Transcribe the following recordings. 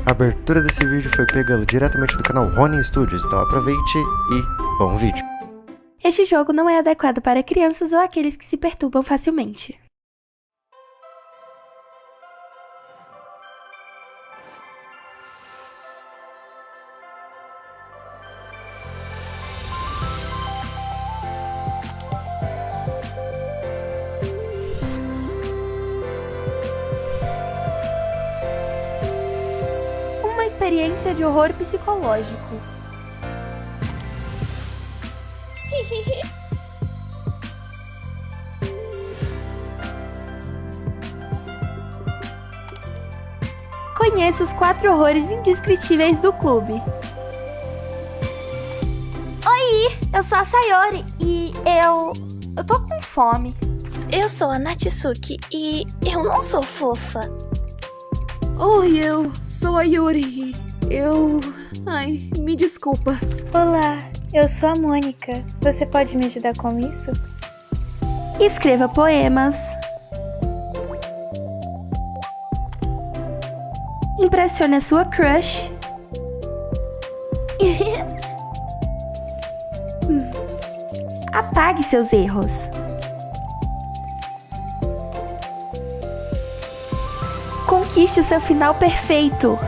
A abertura desse vídeo foi pegado diretamente do canal Ronin Studios, então aproveite e bom vídeo. Este jogo não é adequado para crianças ou aqueles que se perturbam facilmente. Uma experiência de horror psicológico. Conheça os 4 horrores indescritíveis do clube. Oi, eu sou a Sayori e eu tô com fome. Eu sou a Natsuki e eu não sou fofa. Oi, eu sou a Yuri. Ai, me desculpa. Olá, eu sou a Mônica. Você pode me ajudar com isso? Escreva poemas. Impressione a sua crush. Apague seus erros. Conquiste o seu final perfeito.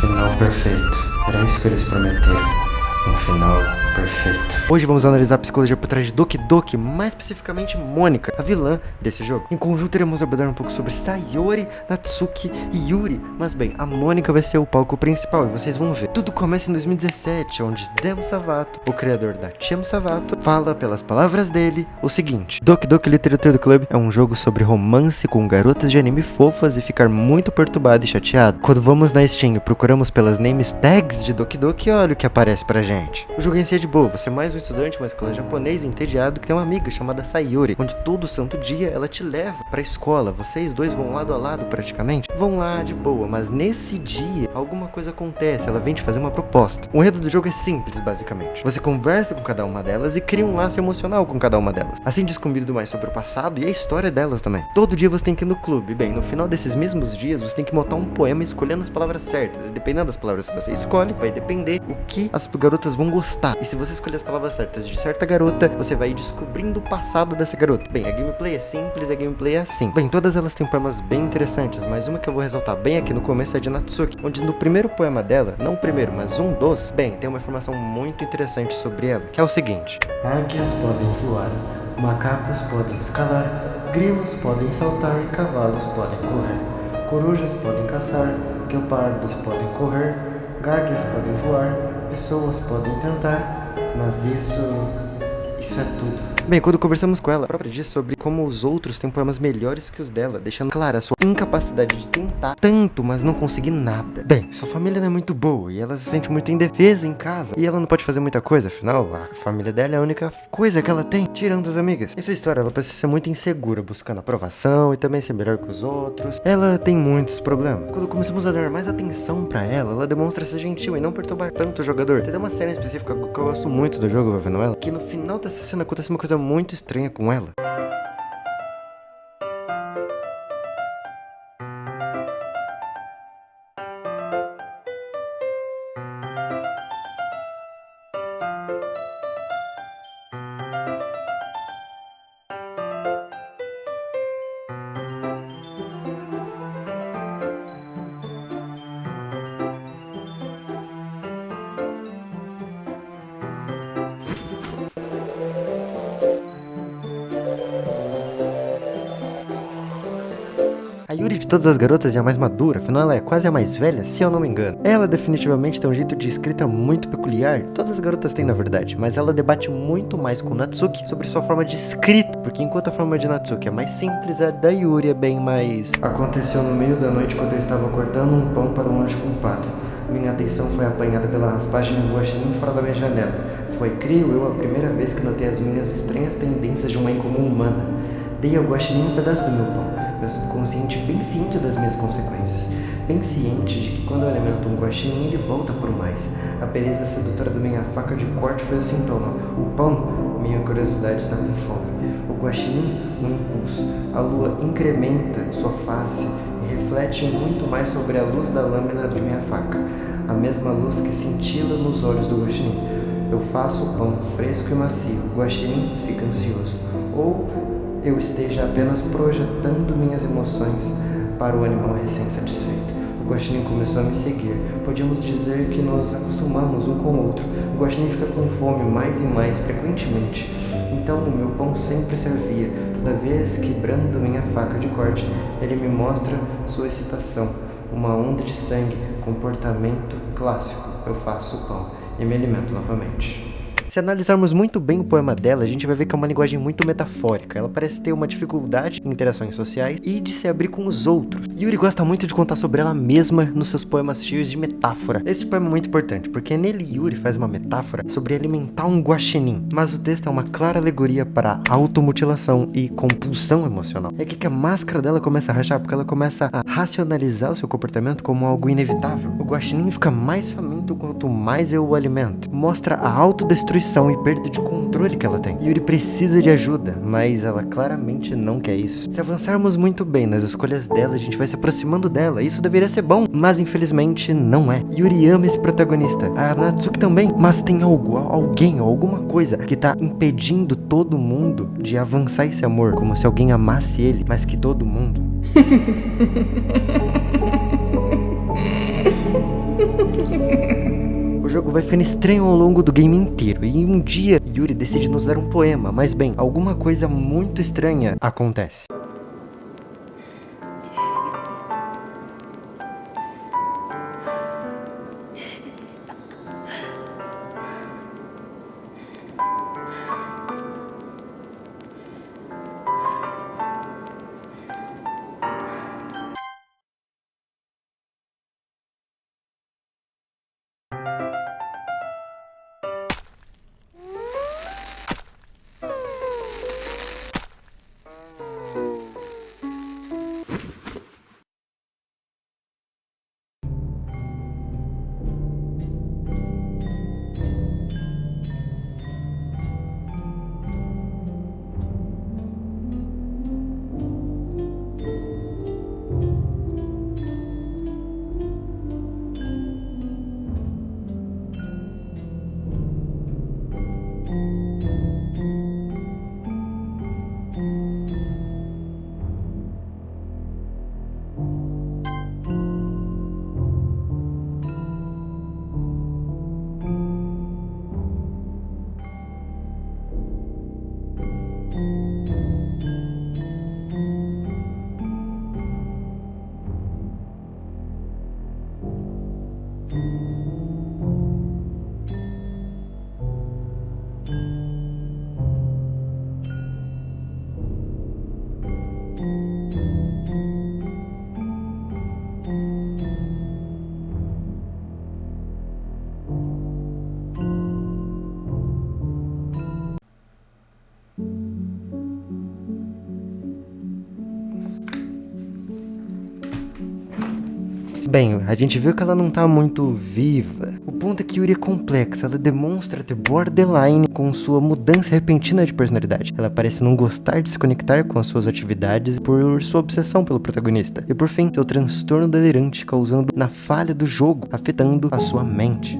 Final perfeito. Era isso que eles prometeram. Um final perfeito. Hoje vamos analisar a psicologia por trás de Doki Doki, mais especificamente Mônica, a vilã desse jogo. Em conjunto iremos abordar um pouco sobre Sayori, Natsuki e Yuri. Mas bem, a Mônica vai ser o palco principal e vocês vão ver. Tudo começa em 2017, onde Demo Savato, o criador da Team Savato, fala pelas palavras dele o seguinte: Doki Doki Literature Club é um jogo sobre romance com garotas de anime fofas e ficar muito perturbado e chateado. Quando vamos na Steam e procuramos pelas names tags de Doki Doki, olha o que aparece pra gente. O jogo em si é de boa, você é mais um estudante de uma escola japonesa entediado que tem uma amiga chamada Sayori, onde todo santo dia ela te leva pra escola, vocês dois vão lado a lado praticamente, vão lá de boa, mas nesse dia alguma coisa acontece, ela vem te fazer uma proposta. O enredo do jogo é simples, basicamente. Você conversa com cada uma delas e cria um laço emocional com cada uma delas, assim descobrindo mais sobre o passado e a história delas também. Todo dia você tem que ir no clube, bem, no final desses mesmos dias você tem que montar um poema escolhendo as palavras certas, e dependendo das palavras que você escolhe, vai depender o que as garotas vão gostar. E se você escolher as palavras certas de certa garota, você vai descobrindo o passado dessa garota. Bem, a gameplay é simples, a gameplay é assim. Bem, todas elas têm poemas bem interessantes, mas uma que eu vou ressaltar bem aqui no começo é de Natsuki, onde no primeiro poema dela, não o primeiro, mas um dos, bem, tem uma informação muito interessante sobre ela, que é o seguinte: águias podem voar, macacos podem escalar, grilos podem saltar e cavalos podem correr, corujas podem caçar, guepardos podem correr, águias podem voar, pessoas podem tentar, mas isso é tudo. Bem, quando conversamos com ela, a própria diz sobre como os outros têm poemas melhores que os dela, deixando clara a sua incapacidade de tentar tanto, mas não conseguir nada. Bem, sua família não é muito boa e ela se sente muito indefesa em casa, e ela não pode fazer muita coisa, afinal, a família dela é a única coisa que ela tem, tirando as amigas. Em sua história, ela parece ser muito insegura, buscando aprovação e também ser melhor que os outros. Ela tem muitos problemas. Quando começamos a dar mais atenção pra ela, ela demonstra ser gentil e não perturbar tanto o jogador. Tem uma cena específica que eu gosto muito do jogo, vendo ela, que no final dessa cena acontece uma coisa muito estranha com ela. A Yuri de todas as garotas é a mais madura, afinal ela é quase a mais velha, se eu não me engano. Ela definitivamente tem um jeito de escrita muito peculiar, todas as garotas têm na verdade, mas ela debate muito mais com Natsuki sobre sua forma de escrita, porque enquanto a forma de Natsuki é mais simples, a da Yuri é bem mais... Aconteceu no meio da noite quando eu estava cortando um pão para um lanche culpado. Minha atenção foi apanhada pela raspagem do guaxinim fora da minha janela. Foi, creio eu, a primeira vez que notei as minhas estranhas tendências de uma incomum humana. Dei ao guaxinim um pedaço do meu pão, meu subconsciente bem ciente das minhas consequências. bem ciente de que quando eu alimento um guaxinim, ele volta por mais. A beleza sedutora da minha faca de corte foi o sintoma. O pão, minha curiosidade está com fome. O guaxinim, um impulso. A lua incrementa sua face e reflete muito mais sobre a luz da lâmina de minha faca. A mesma luz que cintila nos olhos do guaxinim. Eu faço o pão fresco e macio. O guaxinim fica ansioso. Ou eu esteja apenas projetando minhas emoções para o animal recém-satisfeito. O guaxinim começou a me seguir. Podíamos dizer que nos acostumamos um com o outro. O guaxinim fica com fome mais e mais frequentemente. Então o meu pão sempre servia. Toda vez quebrando minha faca de corte, ele me mostra sua excitação. Uma onda de sangue, comportamento clássico. Eu faço o pão e me alimento novamente. Se analisarmos muito bem o poema dela, a gente vai ver que é uma linguagem muito metafórica. Ela parece ter uma dificuldade em interações sociais e de se abrir com os outros. Yuri gosta muito de contar sobre ela mesma nos seus poemas cheios de metáfora. Esse poema é muito importante, porque nele Yuri faz uma metáfora sobre alimentar um guaxinim. Mas o texto é uma clara alegoria para automutilação e compulsão emocional. É aqui que a máscara dela começa a rachar, porque ela começa a racionalizar o seu comportamento como algo inevitável. O guaxinim fica mais faminto quanto mais eu o alimento. Mostra a autodestruição e perda de controle que ela tem. Yuri precisa de ajuda, mas ela claramente não quer isso. Se avançarmos muito bem nas escolhas dela, a gente vai se aproximando dela. Isso deveria ser bom, mas infelizmente não é. Yuri ama esse protagonista, a Natsuki também, mas tem alguém ou alguma coisa que tá impedindo todo mundo de avançar esse amor, como se alguém amasse ele, mas que todo mundo. O jogo vai ficando estranho ao longo do game inteiro, e um dia Yuri decide nos dar um poema, mas bem, alguma coisa muito estranha acontece. Bem, a gente viu que ela não tá muito viva. O ponto é que Yuri é complexa, ela demonstra ter borderline com sua mudança repentina de personalidade. Ela parece não gostar de se conectar com as suas atividades por sua obsessão pelo protagonista. E por fim, seu transtorno delirante causando na falha do jogo, afetando a sua mente.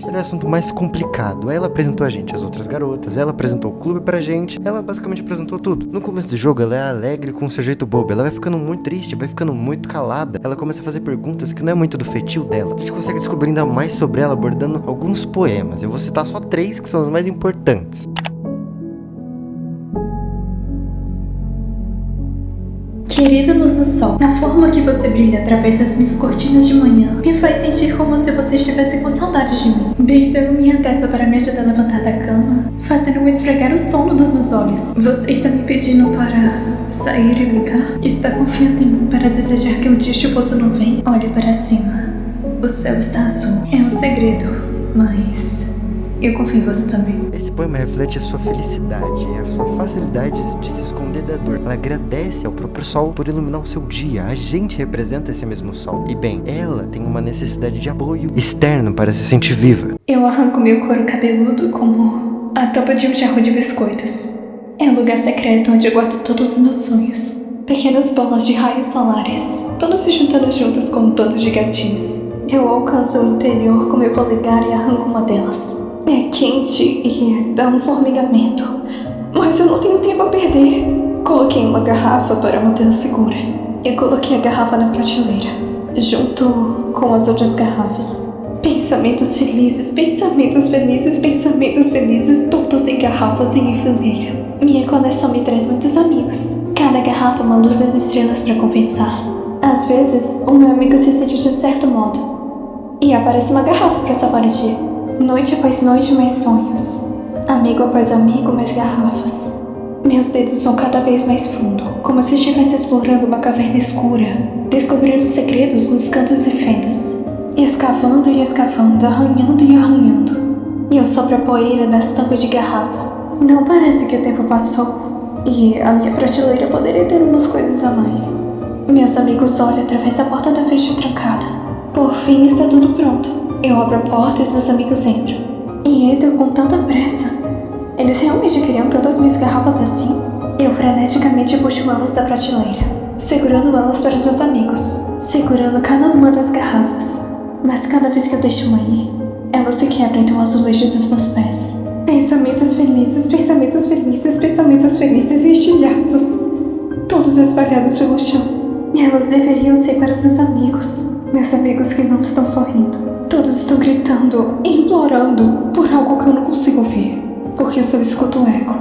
Ele é o assunto mais complicado. Ela apresentou a gente as outras garotas, ela apresentou o clube pra gente, ela basicamente apresentou tudo. No começo do jogo, ela é alegre com seu jeito bobo, ela vai ficando muito triste, vai ficando muito calada, ela começa a fazer perguntas que não é muito do feitio dela. A gente consegue descobrir ainda mais sobre ela abordando alguns poemas. Eu vou citar só 3 que são os mais importantes. Querida luz do sol, a forma que você brilha através das minhas cortinas de manhã me faz sentir como se você estivesse com saudade de mim. Beija minha testa para me ajudar a levantar da cama, fazendo-me esfregar o sono dos meus olhos. Você está me pedindo para sair e brincar? Está confiando em mim para desejar que um dia chuvoso não venha? Olhe para cima. O céu está azul. É um segredo, mas Eu confio em você também. Esse poema reflete a sua felicidade e a sua facilidade de se esconder da dor. Ela agradece ao próprio sol por iluminar o seu dia. A gente representa esse mesmo sol. E bem, ela tem uma necessidade de apoio externo para se sentir viva. Eu arranco meu couro cabeludo como a tampa de um jarro de biscoitos. É o lugar secreto onde eu guardo todos os meus sonhos. Pequenas bolas de raios solares, todas se juntando juntas como um bando de gatinhos. Eu alcanço o interior com meu polegar e arranco uma delas. É quente e dá um formigamento, mas eu não tenho tempo a perder. Coloquei uma garrafa para mantê-la segura. Eu coloquei a garrafa na prateleira, junto com as outras garrafas. Pensamentos felizes, pensamentos felizes, pensamentos felizes, todos em garrafas e em fileira. Minha coleção me traz muitos amigos. Cada garrafa uma luz das estrelas para compensar. Às vezes, o meu amigo se sente de um certo modo, e aparece uma garrafa para salvar o dia. Noite após noite, mais sonhos. Amigo após amigo, mais garrafas. Meus dedos vão cada vez mais fundo, como se estivesse explorando uma caverna escura, descobrindo segredos nos cantos e fendas. Escavando e escavando, arranhando e arranhando. E eu sopro a poeira das tampas de garrafa. Não parece que o tempo passou, e a minha prateleira poderia ter umas coisas a mais. Meus amigos olham através da porta da frente trancada. Por fim, está tudo pronto. Eu abro a porta e os meus amigos entram. E entram com tanta pressa. Eles realmente queriam todas as minhas garrafas assim? Eu freneticamente puxo elas da prateleira, segurando elas para os meus amigos, segurando cada uma das garrafas. Mas cada vez que eu deixo uma ir, elas se quebram entre o azulejo dos meus pés. Pensamentos felizes, pensamentos felizes, pensamentos felizes e estilhaços, todos espalhados pelo chão. Elas deveriam ser para os meus amigos que não estão sorrindo. Todos estão gritando, implorando por algo que eu não consigo ouvir. Porque eu só escuto eco.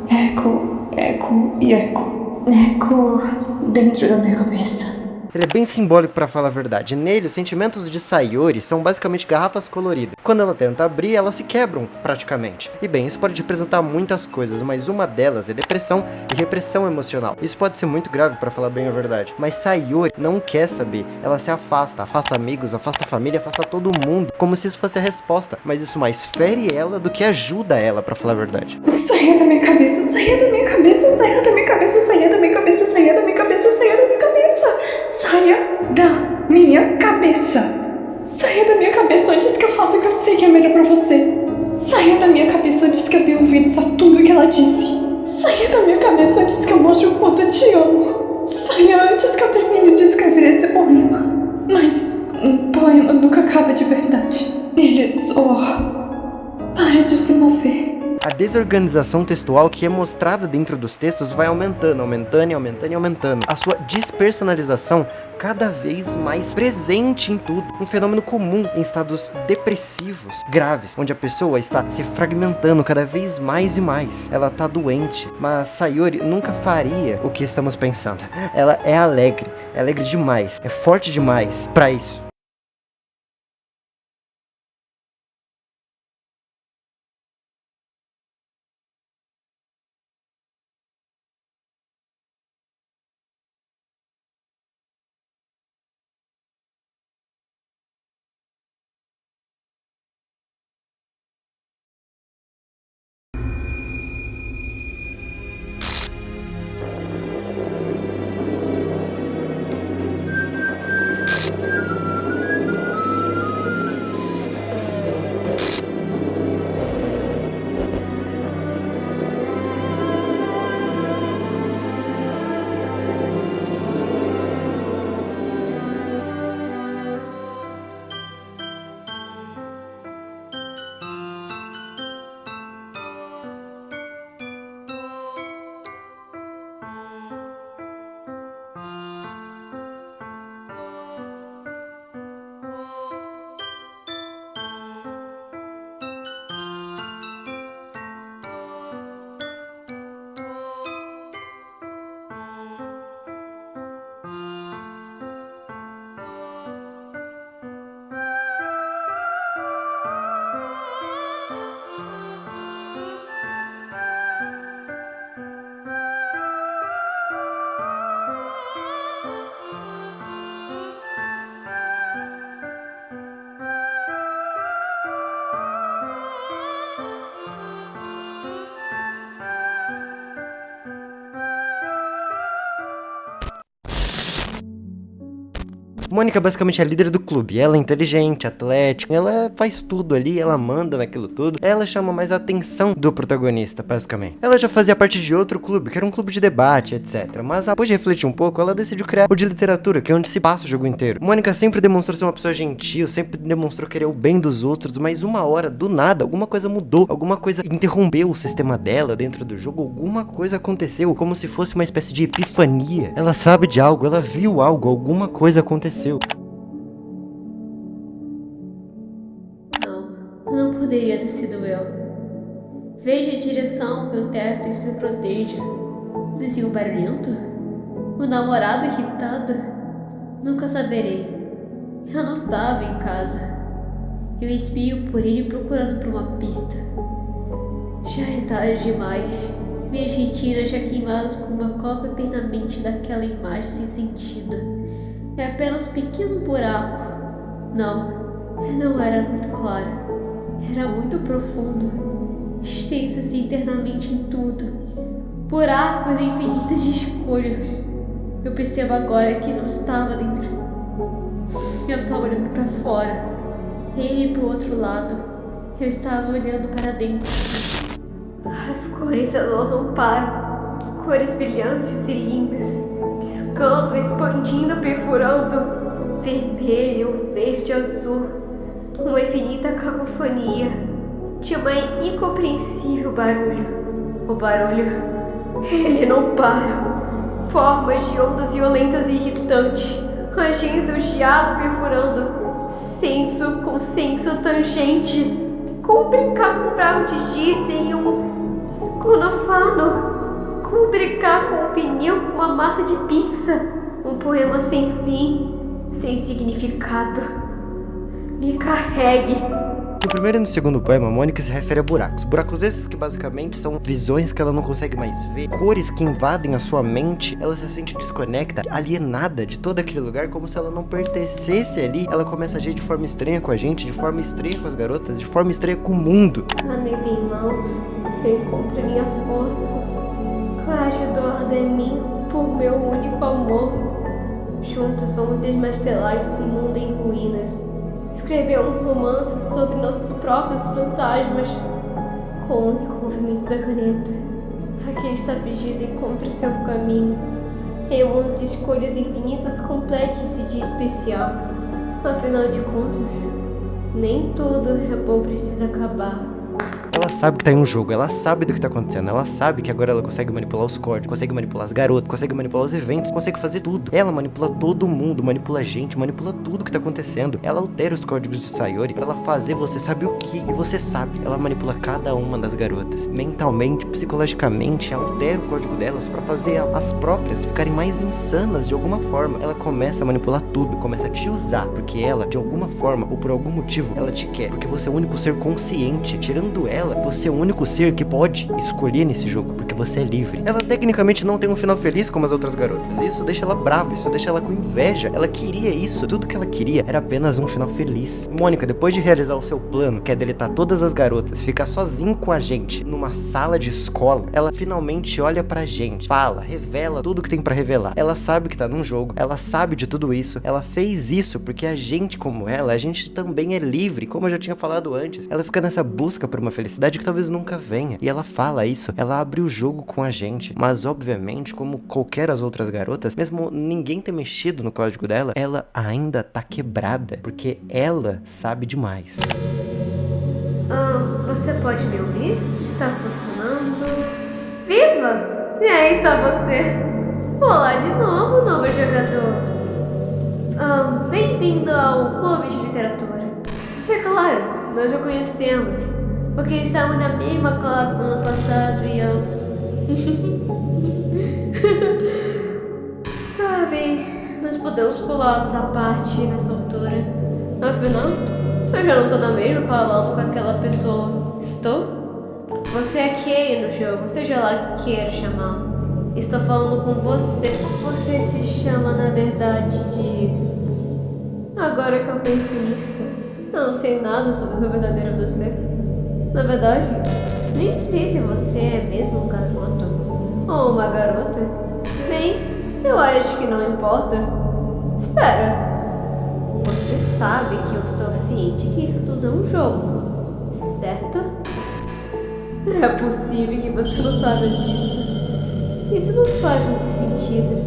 Eco, eco e eco. Eco dentro da minha cabeça. Ele é bem simbólico pra falar a verdade. Nele, os sentimentos de Sayori são basicamente garrafas coloridas. Quando ela tenta abrir, elas se quebram, praticamente. E bem, isso pode representar muitas coisas, mas uma delas é depressão e repressão emocional. Isso pode ser muito grave, pra falar bem a verdade. Mas Sayori não quer saber. Ela se afasta amigos, afasta a família, afasta todo mundo, como se isso fosse a resposta. Mas isso mais fere ela do que ajuda ela, pra falar a verdade. Saia da minha cabeça, saia da minha cabeça, saia da minha cabeça, saia da minha cabeça, saia da minha cabeça, saia da minha cabeça. Saia da minha cabeça. Saia da minha cabeça antes que eu faça o que eu sei que é melhor pra você. Saia da minha cabeça antes que eu dê ouvidos a tudo que ela disse. Saia da minha cabeça antes que eu mostre o quanto eu te amo. Saia antes que eu termine de escrever esse poema. Mas um poema nunca acaba de verdade. Ele só para de se mover. A desorganização textual que é mostrada dentro dos textos vai aumentando, aumentando e aumentando e aumentando. A sua despersonalização cada vez mais presente em tudo. Um fenômeno comum em estados depressivos graves, onde a pessoa está se fragmentando cada vez mais e mais. Ela tá doente, mas Sayori nunca faria o que estamos pensando. Ela é alegre demais, é forte demais pra isso. Mônica basicamente é a líder do clube. Ela é inteligente, atlética, ela faz tudo ali, ela manda naquilo tudo. Ela chama mais a atenção do protagonista, basicamente. Ela já fazia parte de outro clube, que era um clube de debate, etc. Mas depois de refletir um pouco, ela decidiu criar o de literatura, que é onde se passa o jogo inteiro. Mônica sempre demonstrou ser uma pessoa gentil, sempre demonstrou querer o bem dos outros, mas uma hora, do nada, alguma coisa mudou, alguma coisa interrompeu o sistema dela dentro do jogo, alguma coisa aconteceu, como se fosse uma espécie de epifania. Ela sabe de algo, ela viu algo, alguma coisa aconteceu. Não poderia ter sido eu. Veja a direção, meu teto e se proteja. O vizinho barulhento? O namorado irritado? Nunca saberei. Eu não estava em casa. Eu espio por ele procurando por uma pista. Já é tarde demais. Minhas retinas já queimadas com uma cópia pernamente daquela imagem sem sentido. É apenas um pequeno buraco. Não era muito claro. Era muito profundo. Extensa-se internamente em tudo. Buracos infinitas de escolhas. Eu percebo agora que não estava dentro. Eu estava olhando para fora. Ele para o outro lado. Eu estava olhando para dentro. As cores elas não param. Cores brilhantes e lindas. Piscando, expandindo, perfurando. Vermelho, verde, azul. Uma infinita cacofonia de uma incompreensível barulho. O barulho, ele não para. Formas de ondas violentas e irritantes, agindo, geado, perfurando, senso com senso tangente. Como brincar com um bravo de giz em um conofano. Como brincar com um vinil com uma massa de pizza. Um poema sem fim, sem significado. Me carregue. No primeiro e no segundo poema, Mônica se refere a buracos. Buracos esses que basicamente são visões que ela não consegue mais ver, cores que invadem a sua mente, ela se sente desconecta, alienada de todo aquele lugar, como se ela não pertencesse ali. Ela começa a agir de forma estranha com a gente, de forma estranha com as garotas, de forma estranha com o mundo. Caneta em mãos, eu encontro minha força. Coragem doada em mim por meu único amor. Juntos vamos desmastelar esse mundo em ruínas. Escrever um romance sobre nossos próprios fantasmas. Com o único movimento da caneta, aquele está pedido encontra seu caminho. Em um mundo de escolhas infinitas, complete-se de especial. Afinal de contas, nem tudo é bom precisa acabar. Ela sabe que tá em um jogo, ela sabe do que tá acontecendo, ela sabe que agora ela consegue manipular os códigos, consegue manipular as garotas, consegue manipular os eventos, consegue fazer tudo. Ela manipula todo mundo, manipula a gente, manipula tudo que tá acontecendo. Ela altera os códigos de Sayori pra ela fazer você sabe o que, e você sabe. Ela manipula cada uma das garotas. Mentalmente, psicologicamente, altera o código delas pra fazer as próprias ficarem mais insanas de alguma forma. Ela começa a manipular tudo, começa a te usar, porque ela, de alguma forma, ou por algum motivo, ela te quer. Porque você é o único ser consciente. Tirando ela, você é o único ser que pode escolher nesse jogo, porque você é livre. Ela tecnicamente não tem um final feliz como as outras garotas. Isso deixa ela brava, isso deixa ela com inveja. Ela queria isso, tudo que ela queria era apenas um final feliz. Mônica, depois de realizar o seu plano, que é deletar todas as garotas, ficar sozinho com a gente numa sala de escola, ela finalmente olha pra gente, fala, revela tudo que tem pra revelar. Ela sabe que tá num jogo, ela sabe de tudo isso, ela fez isso porque a gente, como ela, a gente também é livre, como eu já tinha falado antes. Ela fica nessa busca por uma felicidade que talvez nunca venha. E ela fala isso, ela abre o jogo com a gente. Mas obviamente, como qualquer as outras garotas, mesmo ninguém ter mexido no código dela, ela ainda tá quebrada, porque ela sabe demais. Você pode me ouvir? Está funcionando? Viva! E aí está você? Olá de novo, novo jogador. Bem-vindo ao Clube de Literatura. É claro, nós o conhecemos, porque estávamos na mesma classe no ano passado e eu... Sabe, nós podemos pular essa parte nessa altura. Afinal, eu já não tô na mesma falando com aquela pessoa. Estou? Você é Kay no jogo, seja lá que queira chamá-lo. Estou falando com você. Você se chama, na verdade, de... Agora que eu penso nisso, eu não sei nada sobre o seu verdadeiro você. Na verdade, nem sei se você é mesmo um garoto ou uma garota. Bem, eu acho que não importa. Espera, Você sabe que eu estou ciente que isso tudo é um jogo, certo? É possível que você não saiba disso. Isso não faz muito sentido.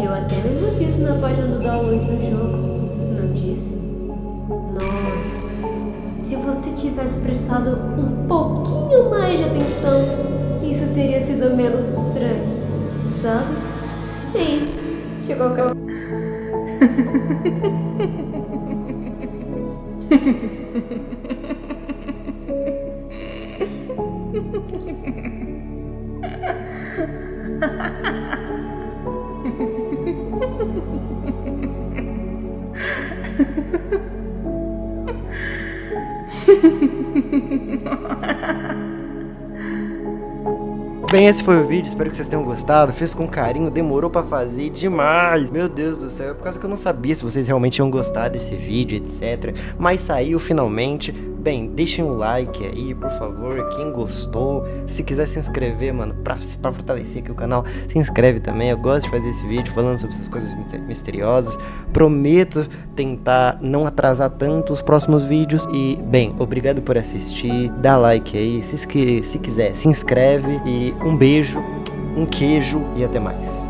Eu até mesmo disse na página do download no jogo. Não disse? Nossa, se você tivesse prestado um pouquinho mais de atenção, isso teria sido menos estranho, sabe? Bem, chegou aquela... Bem, esse foi o vídeo, espero que vocês tenham gostado. Fiz com carinho, demorou pra fazer demais. Meu Deus do céu, é por causa que eu não sabia se vocês realmente iam gostar desse vídeo, etc. Mas saiu finalmente. Bem, deixem um like aí, por favor, quem gostou. Se quiser se inscrever, mano, pra fortalecer aqui o canal, se inscreve também. Eu gosto de fazer esse vídeo falando sobre essas coisas misteriosas. Prometo tentar não atrasar tanto os próximos vídeos. E, bem, obrigado por assistir. Dá like aí, se quiser, se inscreve. E um beijo, um queijo e até mais.